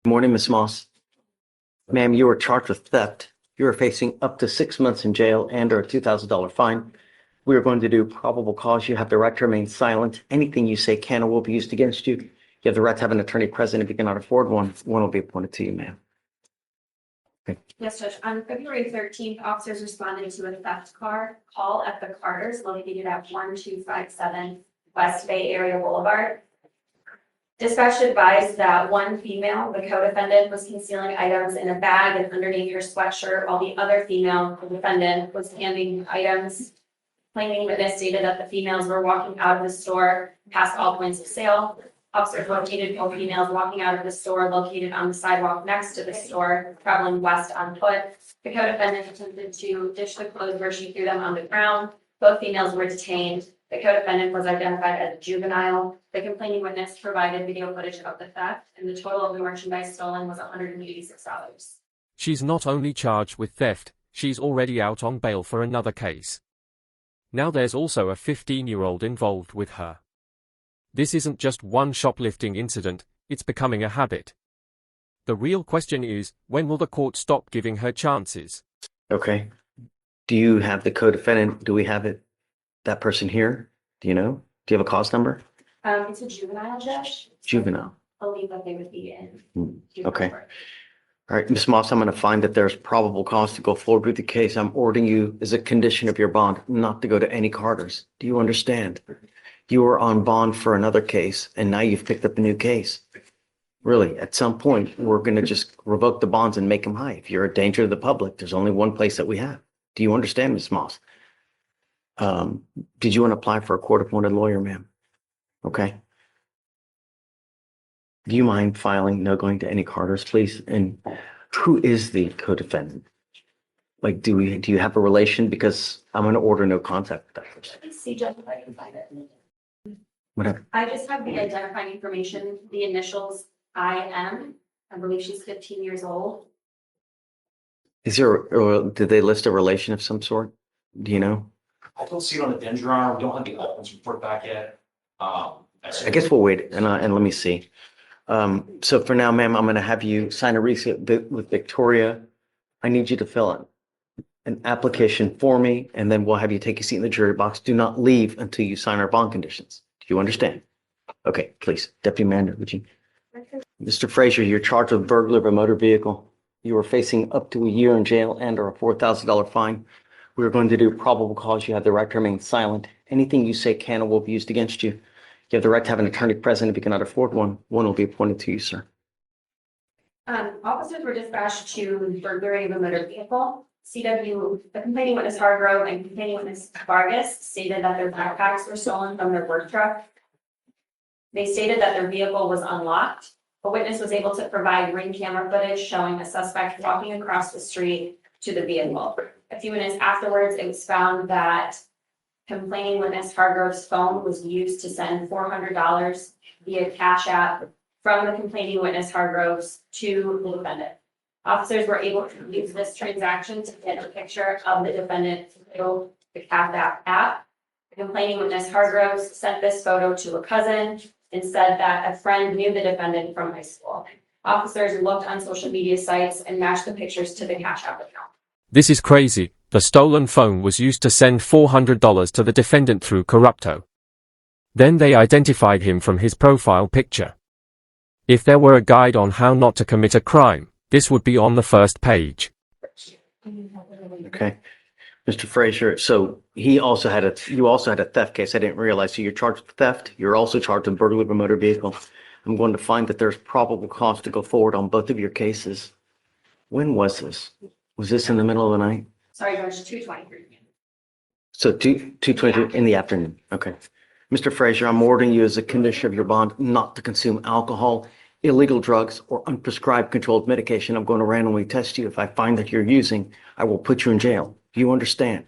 Good morning, Miss Moss. Ma'am, you are charged with theft. You are facing up to 6 months in jail and/or a $2,000 fine. We are going to do probable cause. You have the right to remain silent. Anything you say can or will be used against you. You have the right to have an attorney present. If you cannot afford one, one will be appointed to you, ma'am. Yes, Judge. On February 13th, officers responded to a theft call at the Carters located at 1257 West Bay Area Boulevard. Dispatch advised that one female, the co-defendant, was concealing items in a bag and underneath her sweatshirt, while the other female, the defendant, was handing items. Claiming witness stated that the females were walking out of the store past all points of sale. Officers located both females walking out of the store located on the sidewalk next to the store, traveling west on foot. The co-defendant attempted to dish the clothes where she threw them on the ground. Both females were detained. The co-defendant was identified as a juvenile. The complaining witness provided video footage of the theft, and the total of the merchandise stolen was $186. She's not only charged with theft, she's already out on bail for another case. Now there's also a 15-year-old involved with her. This isn't just one shoplifting incident, it's becoming a habit. The real question is, when will the court stop giving her chances? Okay. Do you have the co-defendant? Do we have it? That person here? Do you know? Do you have a cause number? It's a juvenile, judge. Juvenile. I believe that they would be in. Okay. All right, Ms. Moss, I'm going to find that there's probable cause to go forward with the case. I'm ordering you as a condition of your bond not to go to any Carters. Do you understand? You were on bond for another case, and now you've picked up a new case. Really, at some point, we're going to just revoke the bonds and make them high. If you're a danger to the public, there's only one place that we have. Do you understand, Ms. Moss? Did you want to apply for a court-appointed lawyer, ma'am? Okay. Do you mind filing no going to any Carters, please? And who is the co-defendant? Like, do you have a relation? Because I'm going to order no contact with that person. Let's see, Judge, if I can find it. Whatever. I just have the identifying information, the initials IM. I believe she's 15 years old. Is there, or did they list a relation of some sort? Do you know? I don't see it on the den, Your Honor. We don't have the evidence report back yet. I guess we'll wait and let me see. So for now, ma'am, I'm going to have you sign a receipt with Victoria. I need you to fill in an application for me, and then we'll have you take a seat in the jury box. Do not leave until you sign our bond conditions. Do you understand? Okay, please. Deputy Manager, would you? Mr. Fleischer, you're charged with burglary of a motor vehicle. You are facing up to a year in jail and/or a $4,000 fine. We are going to do probable cause. You have the right to remain silent. Anything you say can or will be used against you. You have the right to have an attorney present. If you cannot afford one, one will be appointed to you, sir. Officers were dispatched to burglary of a motor vehicle. The complaining witness Hargrove and complaining witness Vargas stated that their backpacks were stolen from their work truck. They stated that their vehicle was unlocked. A witness was able to provide ring camera footage showing a suspect walking across the street to the vehicle. A few minutes afterwards, it was found that complaining witness Hargrove's phone was used to send $400 via Cash App from the complaining witness Hargrove's to the defendant. Officers were able to use this transaction to get a picture of the defendant through the Cash App. The complaining witness Hargroves sent this photo to a cousin and said that a friend knew the defendant from high school. Officers looked on social media sites and matched the pictures to the Cash App account. This is crazy. The stolen phone was used to send $400 to the defendant through Corrupto. Then they identified him from his profile picture. If there were a guide on how not to commit a crime, this would be on the first page. Okay. Mr. Fleischer, so you also had a theft case. I didn't realize. So you're charged with theft. You're also charged with burglary of a motor vehicle. I'm going to find that there's probable cause to go forward on both of your cases. When was this? Was this in the middle of the night? Sorry, Judge, 2:23. So 2:22 in the afternoon. Okay. Mr. Fleischer, I'm ordering you as a condition of your bond not to consume alcohol, illegal drugs, or unprescribed controlled medication. I'm going to randomly test you. If I find that you're using, I will put you in jail. Do you understand?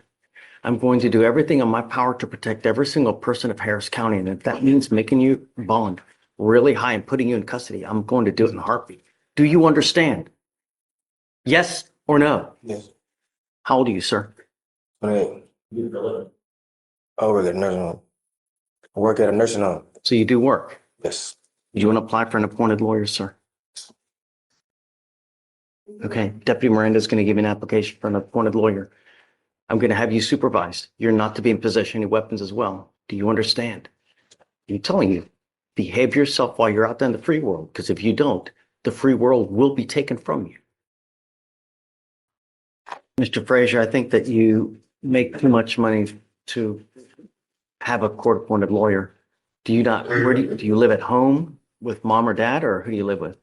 I'm going to do everything in my power to protect every single person of Harris County. And if that means making you bond really high and putting you in custody, I'm going to do it in a heartbeat. Do you understand? Yes or no? Yes. How old are you, sir? 28. I work at a nursing home. I work at a nursing home. So you do work. Yes. Do you want to apply for an appointed lawyer, sir? Okay, Deputy Miranda's going to give you an application for an appointed lawyer. I'm going to have you supervised. You're not to be in possession of any weapons as well. Do you understand? I'm telling you, behave yourself while you're out there in the free world, because if you don't, the free world will be taken from you. Mr. Frazier, I think that you make too much money to have a court-appointed lawyer. Do you not, where do you live at home with mom or dad, or who do you live with?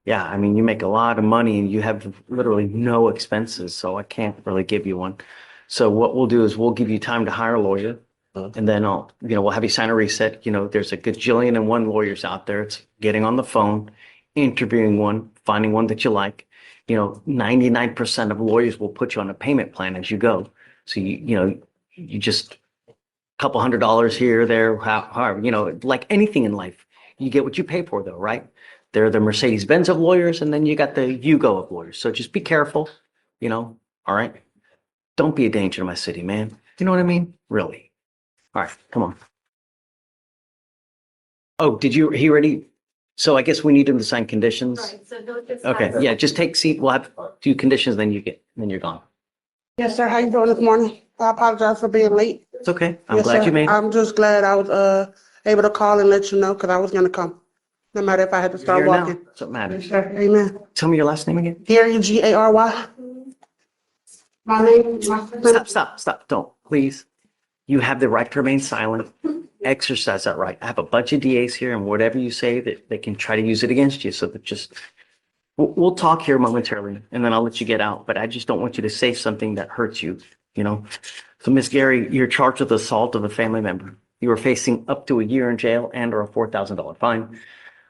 Yeah, I mean, you make a lot of money and you have literally no expenses, so I can't really give you one. So what we'll do is we'll give you time to hire a lawyer, and then we'll have you sign a reset. There's a gajillion and one lawyers out there. It's getting on the phone, interviewing one, finding one that you like. 99% of lawyers will put you on a payment plan as you go. So you just a couple $100 here, there, however, like anything in life, you get what you pay for though, right? They're the Mercedes-Benz of lawyers, and then you got the Yugo of lawyers. So just be careful, all right? Don't be a danger to my city, man. You know what I mean? Really. All right, come on. Oh, he already? So I guess we need him to sign conditions. Right, so they'll just Okay, have- yeah, just take seat. We'll have two conditions, then you're gone. Yes, sir. How you doing this morning? I apologize for being late. It's okay. I'm Yes, glad sir. you made it. I'm just glad I was able to call and let you know because I was gonna come, no matter if I had to You're start here now. walking. That's what Yes, matters. sir. Amen. Tell me your last name again. Gary, Gary. My name. Stop. Don't, please. You have the right to remain silent. Exercise that right. I have a bunch of DAs here, and whatever you say, that they can try to use it against you. So that we'll talk here momentarily, and then I'll let you get out. But I just don't want you to say something that hurts you, So Miss Gary, you're charged with assault of a family member. You are facing up to a year in jail and or a $4,000 fine.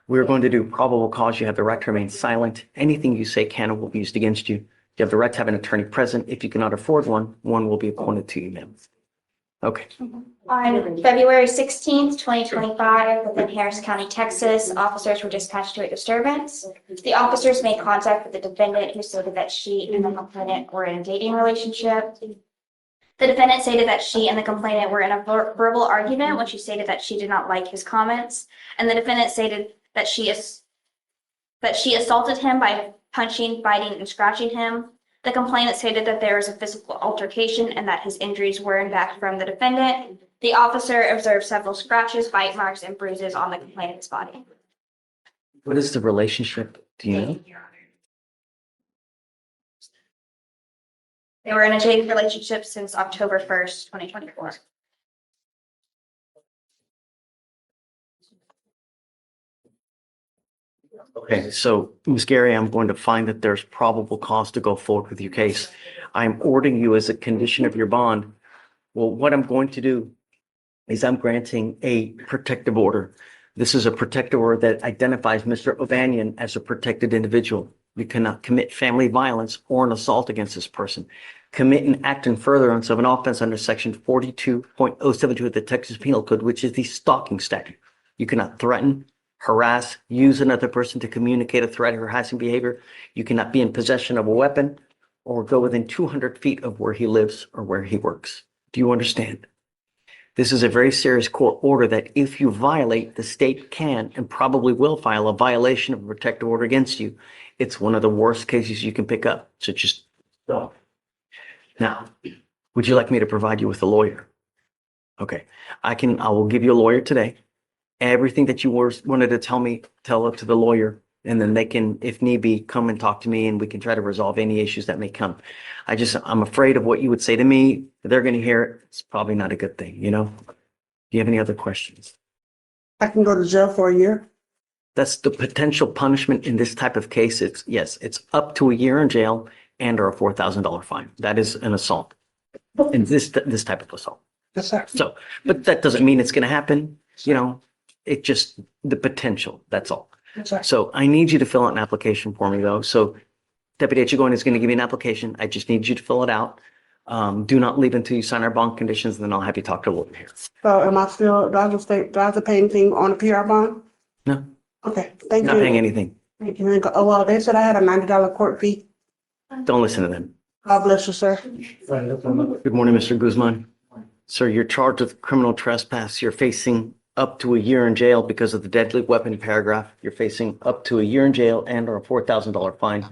We're going to do probable cause. You have the right to remain silent. Anything you say can and will be used against you. You have the right to have an attorney present. If you cannot afford one will be appointed to you, ma'am. Okay. On February 16th, 2025, within Harris County, Texas, officers were dispatched to a disturbance. The officers made contact with the defendant, who stated that she and the complainant were in a dating relationship. The defendant stated that she and the complainant were in a verbal argument when she stated that she did not like his comments. And the defendant stated that she assaulted him by punching, biting, and scratching him. The complainant stated that there was a physical altercation and that his injuries were in fact from the defendant. The officer observed several scratches, bite marks, and bruises on the complainant's body. What is the relationship? Do you know? They were in a dating relationship since October 1st, 2024. Okay, so Ms. Gary, I'm going to find that there's probable cause to go forward with your case. I'm ordering you as a condition of your bond. Well, what I'm going to do is I'm granting a protective order. This is a protective order that identifies Mr. Ovanian as a protected individual. You cannot commit family violence or an assault against this person. Commit an act in furtherance of an offense under section 42.072 of the Texas Penal Code, which is the stalking statute. You cannot threaten, harass, use another person to communicate a threat or harassing behavior. You cannot be in possession of a weapon or go within 200 feet of where he lives or where he works. Do you understand? This is a very serious court order that if you violate, the state can and probably will file a violation of a protective order against you. It's one of the worst cases you can pick up. So just don't. Now, would you like me to provide you with a lawyer? Okay, I will give you a lawyer today. Everything that you wanted to tell it to the lawyer, and then they can, if need be, come and talk to me and we can try to resolve any issues that may come. I'm afraid of what you would say to me. They're going to hear it. It's probably not a good thing, Do you have any other questions? I can go to jail for a year. That's the potential punishment in this type of case. It's up to a year in jail and or a $4,000 fine. That is an assault. And this type of assault. Yes, sir. So, but that doesn't mean it's going to happen. It just the potential. That's all. Yes, sir. So I need you to fill out an application for me, though. So Deputy Etchigoin is going to give you an application. I just need you to fill it out. Do not leave until you sign our bond conditions, and then I'll have you talk to a lawyer here. So am I still, do I have to pay anything on the PR bond? No, Okay, thank you're you. not paying anything. Thank you. Oh, well, they said I had a $90 court fee. Don't listen to them. God bless you, sir. Good morning, Mr. Guzman. Sir, you're charged with criminal trespass. You're facing up to a year in jail because of the deadly weapon paragraph. You're facing up to a year in jail and or a $4,000 fine.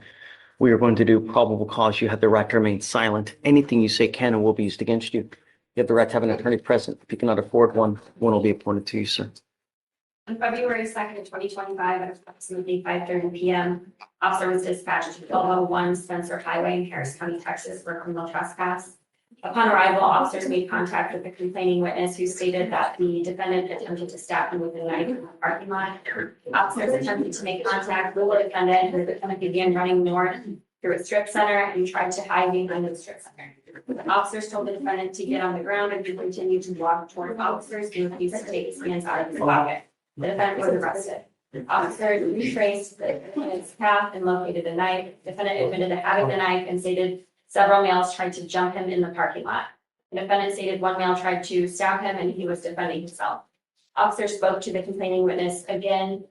We are going to do probable cause. You have the right to remain silent. Anything you say can and will be used against you. You have the right to have an attorney present. If you cannot afford one, one will be appointed to you, sir. On February 2nd, 2025, at approximately 5:30 p.m., officer was dispatched to 1201 Spencer Highway in Harris County, Texas, for criminal trespass. Upon arrival, officers made contact with the complaining witness, who stated that the defendant attempted to stab him with a knife in the parking lot. Officers attempted to make contact with the defendant, and the defendant began running north through a strip center and tried to hide behind the strip center. The officers told the defendant to get on the ground, and he continued to walk toward officers and refused to take his hands out of his pocket. The defendant was arrested. Officers retraced the defendant's path and located a knife. The defendant admitted to having the knife and stated several males tried to jump him in the parking lot. The defendant stated one male tried to stab him and he was defending himself. Officers spoke to the complaining witness again.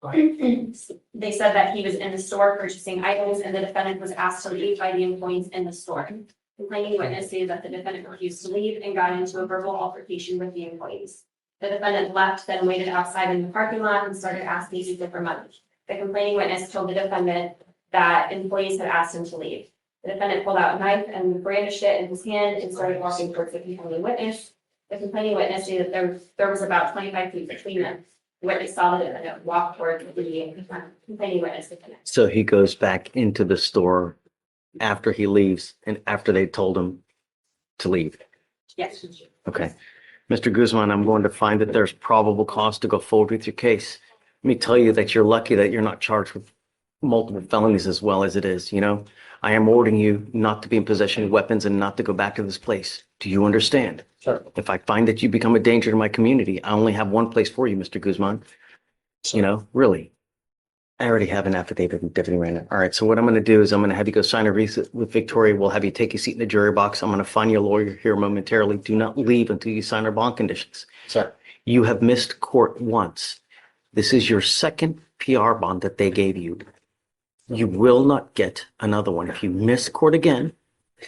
They said that he was in the store purchasing items, and the defendant was asked to leave by the employees in the store. Complaining witness stated that the defendant refused to leave and got into a verbal altercation with the employees. The defendant left, then waited outside in the parking lot and started asking people for money. The complaining witness told the defendant that employees had asked him to leave. The defendant pulled out a knife and brandished it in his hand and started walking towards the complaining witness. The complaining witness stated that there was about 25 feet between them. The witness saw the defendant walk towards the complaining witness. So he goes back into the store after he leaves and after they told him to leave. Yes. Okay. Mr. Guzman, I'm going to find that there's probable cause to go forward with your case. Let me tell you that you're lucky that you're not charged with multiple felonies as well as it is, you know? I am ordering you not to be in possession of weapons and not to go back to this place. Do you understand? Sure. If I find that you become a danger to my community, I only have one place for you, Mr. Guzman. You know, really. I already have an affidavit from Deputy Randall. All right, so what I'm going to do is I'm going to have you go sign a receipt with Victoria. We'll have you take a seat in the jury box. I'm going to find your lawyer here momentarily. Do not leave until you sign our bond conditions. Sir. You have missed court once. This is your second PR bond that they gave you. You will not get another one. If you miss court again,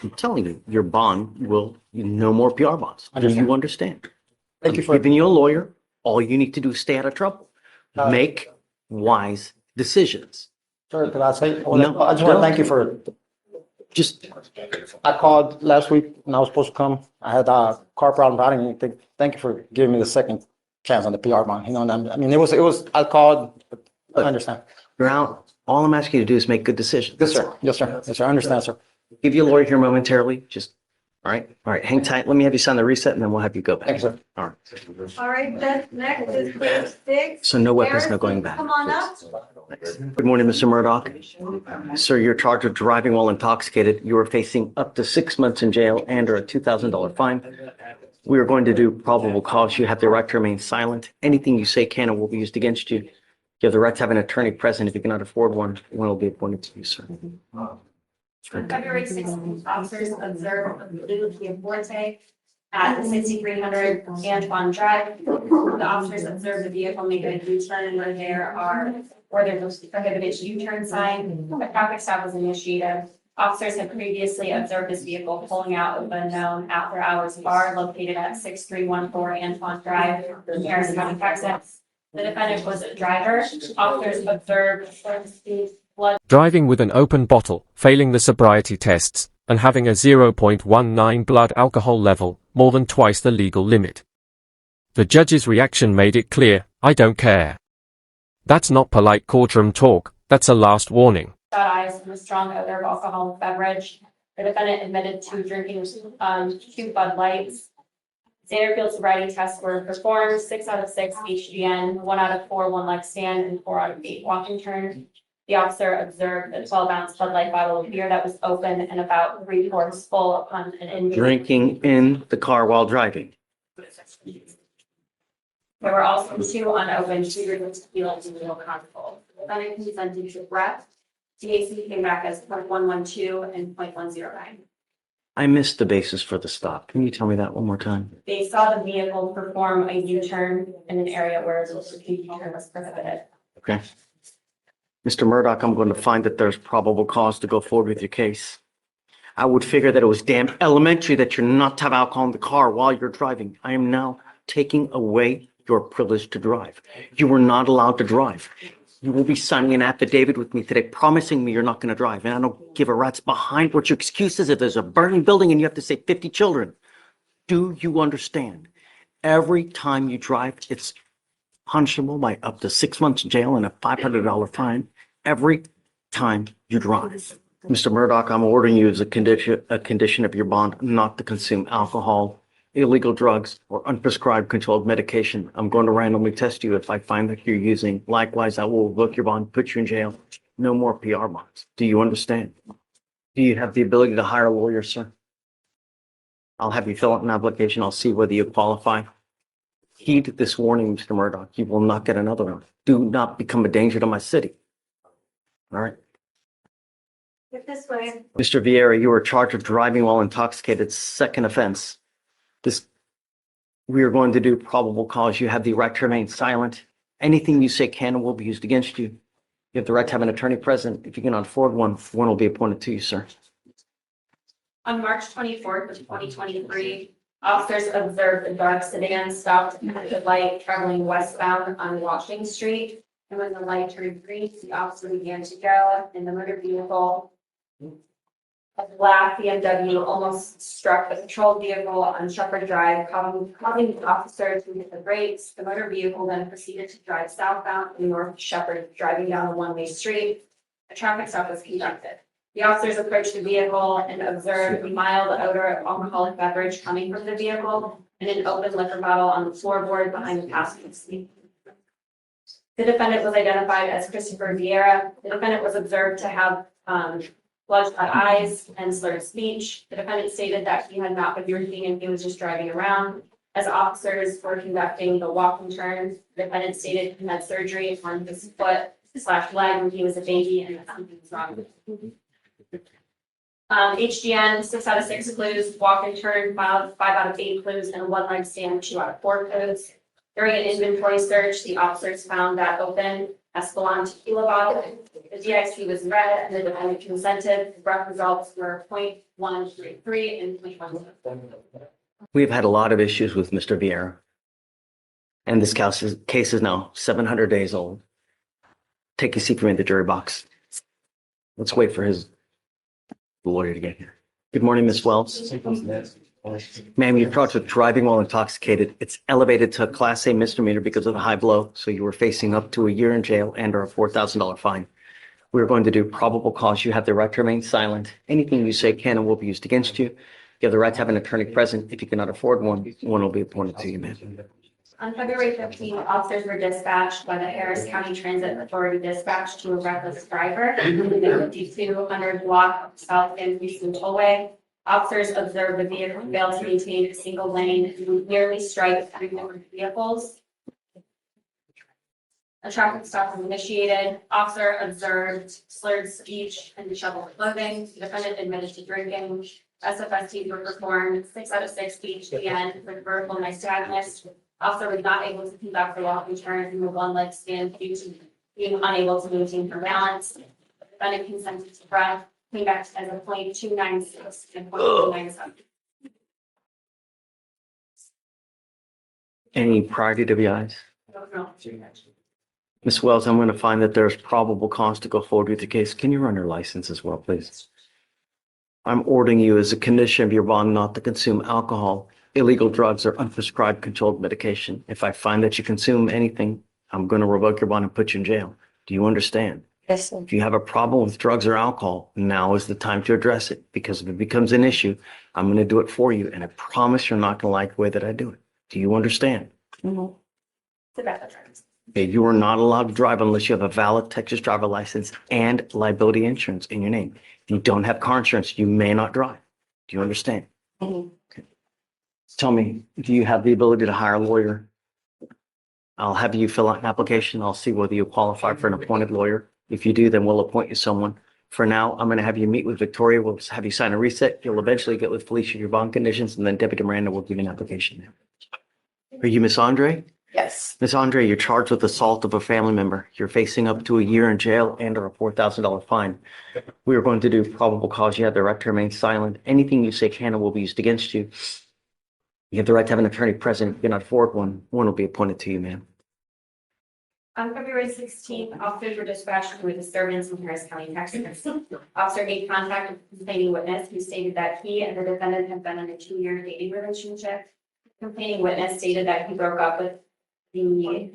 I'm telling you, your bond will, no more PR bonds. Do you understand? Thank you I'm for giving you a lawyer. All you need to do is stay out of trouble. Make wise decisions. Sir, could I say, No, I just want to thank you for, Just, I called last week when I was supposed to come. I had a car problem. I didn't even think, thank you for giving me the second chance on the PR bond. You know, and I mean, I called, but I understand. you're out. All I'm asking you to do is make good decisions. Yes, sir. Yes, sir. Yes, sir. I understand, sir. Give you a lawyer here momentarily. Just, all right. All right. Hang tight. Let me have you sign the reset and then we'll have you go back. Thank you, sir. All right. All right, then next is page 6. So no weapons, no going back. Come on up. Good morning, Mr. Murdoch. Sir, you're charged with driving while intoxicated. You are facing up to 6 months in jail and or a $2,000 fine. We are going to do probable cause. You have the right to remain silent. Anything you say can and will be used against you. You have the right to have an attorney present. If you cannot afford one, one will be appointed to you, sir. On February 16th, officers observed Lucia Forte at the 6300 Antoine Drive. The officers observed the vehicle make a U-turn where there's a prohibited U-turn sign. A traffic stop was initiated. Officers had previously observed this vehicle pulling out of a known after-hours bar located at 6314 Antoine Drive, Harris County, Texas. The defendant was a driver. Officers observed blood. Driving with an open bottle, failing the sobriety tests, and having a 0.19 blood alcohol level, more than twice the legal limit. The judge's reaction made it clear, I don't care. That's not polite courtroom talk, that's a last warning. Eyes and a strong odor of alcoholic beverage. The defendant admitted to drinking 2 Bud Lights. Standard field sobriety tests were performed, 6 out of 6 HGN, 1 out of 4 one-leg stand, and 4 out of 8 walking turn. The officer observed a 12-ounce Bud Light bottle of beer that was open and about 3/4 full upon an injury. Drinking in the car while driving. There were also 2 unopened shooters tequila and little console. The defendant consented to breath. TAC came back as 0.112 and 0.109. I missed the basis for the stop. Can you tell me that one more time? They saw the vehicle perform a U-turn in an area where the U-turn was prohibited. Okay. Mr. Murdoch, I'm going to find that there's probable cause to go forward with your case. I would figure that it was damn elementary that you're not to have alcohol in the car while you're driving. I am now taking away your privilege to drive. You were not allowed to drive. You will be signing an affidavit with me today, promising me you're not going to drive. And I don't give a rat's behind what your excuse is if there's a burning building and you have to save 50 children. Do you understand? Every time you drive, it's punishable by up to 6 months in jail and a $500 fine. Every time you drive. Mr. Murdoch, I'm ordering you as a condition of your bond not to consume alcohol, illegal drugs, or unprescribed controlled medication. I'm going to randomly test you if I find that you're using. Likewise, I will revoke your bond, put you in jail. No more PR bonds. Do you understand? Do you have the ability to hire a lawyer, sir? I'll have you fill out an application. I'll see whether you qualify. Heed this warning, Mr. Murdoch. You will not get another one. Do not become a danger to my city. All right. Get this way. Mr. Vieira, you are charged with driving while intoxicated, second offense. We are going to do probable cause. You have the right to remain silent. Anything you say can and will be used against you. You have the right to have an attorney present. If you cannot afford one will be appointed to you, sir. On March 24th of 2023, officers observed a dark sedan stopped at the light traveling westbound on Washington Street. And when the light turned green, the officer began to go in the motor vehicle. A black BMW almost struck the patrol vehicle on Shepherd Drive, causing the officer to hit the brakes. The motor vehicle then proceeded to drive southbound in North Shepherd, driving down a one-way street. A traffic stop was conducted. The officers approached the vehicle and observed a mild odor of alcoholic beverage coming from the vehicle and an open liquor bottle on the floorboard behind the passenger seat. The defendant was identified as Christopher Vieira. The defendant was observed to have bloodshot eyes and slurred speech. The defendant stated that he had not been drinking and he was just driving around. As officers were conducting the walk and turn, the defendant stated he had surgery on his foot/leg when he was a baby and that something was wrong with him. HGN, 6 out of 6 clues, walk and turn, 5 out of 8 clues, and a one-leg stand, 2 out of 4 clues. During an inventory search, the officers found that open Espolon tequila bottle. The DXP was read and the defendant consented. The breath results were 0.133 and 0.1. We've had a lot of issues with Mr. Vieira. And this case is now 700 days old. Take a seat for me in the jury box. Let's wait for his lawyer to get here. Good morning, Ms. Wells. Ma'am, you're charged with driving while intoxicated. It's elevated to a Class A misdemeanor because of the high blow, so you were facing up to a year in jail and or a $4,000 fine. We're going to do probable cause. You have the right to remain silent. Anything you say can and will be used against you. You have the right to have an attorney present. If you cannot afford one will be appointed to you, ma'am. On February 15th, officers were dispatched by the Harris County Transit Authority dispatch to a reckless driver in the 5200 block of South End Houston Tollway. Officers observed the vehicle fail to maintain a single lane and nearly strike 3 different vehicles. A traffic stop was initiated. Officer observed slurred speech and disheveled clothing. The defendant admitted to drinking. SFSTs were performed. 6 out of 6 HGN with vertical nystagmus. Officer was not able to conduct the walk and turn in the one-leg stand due to being unable to maintain her balance. The defendant consented to breath. Came back as a 0.296 and 0.297. Any prior DWIs? No. Ms. Wells, I'm going to find that there's probable cause to go forward with the case. Can you run your license as well, please? I'm ordering you as a condition of your bond not to consume alcohol, illegal drugs, or unprescribed controlled medication. If I find that you consume anything, I'm going to revoke your bond and put you in jail. Do you understand? Yes, sir. If you have a problem with drugs or alcohol, now is the time to address it, because if it becomes an issue, I'm going to do it for you. And I promise you're not going to like the way that I do it. Do you understand? Mhm. Tobacco drugs. Okay, you are not allowed to drive unless you have a valid Texas driver license and liability insurance in your name. If you don't have car insurance, you may not drive. Do you understand? Mhm. Okay. Tell me, do you have the ability to hire a lawyer? I'll have you fill out an application. I'll see whether you qualify for an appointed lawyer. If you do, then we'll appoint you someone. For now, I'm going to have you meet with Victoria. We'll have you sign a reset. You'll eventually get with Felicia your bond conditions, and then Deputy Miranda will give you an application. Are you Miss Andre? Yes. Miss Andre, you're charged with assault of a family member. You're facing up to a year in jail and or a $4,000 fine. We are going to do probable cause. You have the right to remain silent. Anything you say can and will be used against you. You have the right to have an attorney present. If you cannot afford one will be appointed to you, ma'am. On February 16th, officers were dispatched to a disturbance in Harris County, Texas. Officer made contact with the complaining witness who stated that he and the defendant had been in a 2-year dating relationship. The complaining witness stated that he broke up with the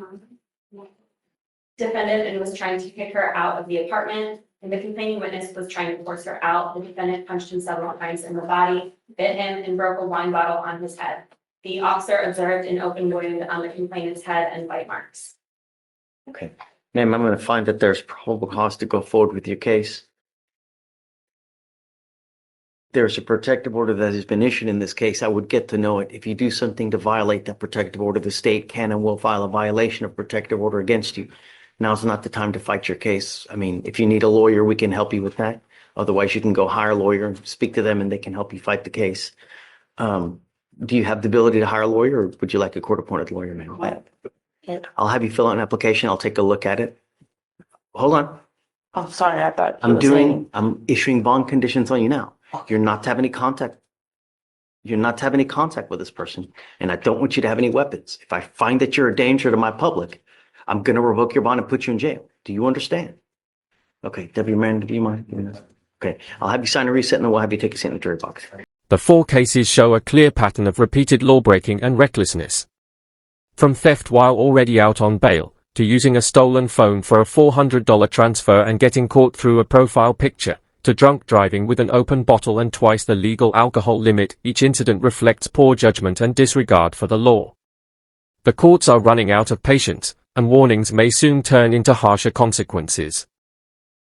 defendant and was trying to kick her out of the apartment. And the complaining witness was trying to force her out. The defendant punched him several times in the body, bit him, and broke a wine bottle on his head. The officer observed an open wound on the complainant's head and bite marks. Okay. Ma'am, I'm going to find that there's probable cause to go forward with your case. There's a protective order that has been issued in this case. I would get to know it. If you do something to violate that protective order, the state can and will file a violation of protective order against you. Now's not the time to fight your case. I mean, if you need a lawyer, we can help you with that. Otherwise, you can go hire a lawyer and speak to them and they can help you fight the case. Do you have the ability to hire a lawyer, or would you like a court-appointed lawyer, ma'am? I'll have you fill out an application. I'll take a look at it. Hold on. I'm sorry, I thought. you were saying- I'm issuing bond conditions on you now. You're not to have any contact. You're not to have any contact with this person. And I don't want you to have any weapons. If I find that you're a danger to my public, I'm going to revoke your bond and put you in jail. Do you understand? Okay, Deputy Miranda, do you mind? Okay, I'll have you sign a reset and then we'll have you take a seat in the jury box. The 4 cases show a clear pattern of repeated lawbreaking and recklessness. From theft while already out on bail, to using a stolen phone for a $400 transfer and getting caught through a profile picture, to drunk driving with an open bottle and twice the legal alcohol limit, each incident reflects poor judgment and disregard for the law. The courts are running out of patience, and warnings may soon turn into harsher consequences.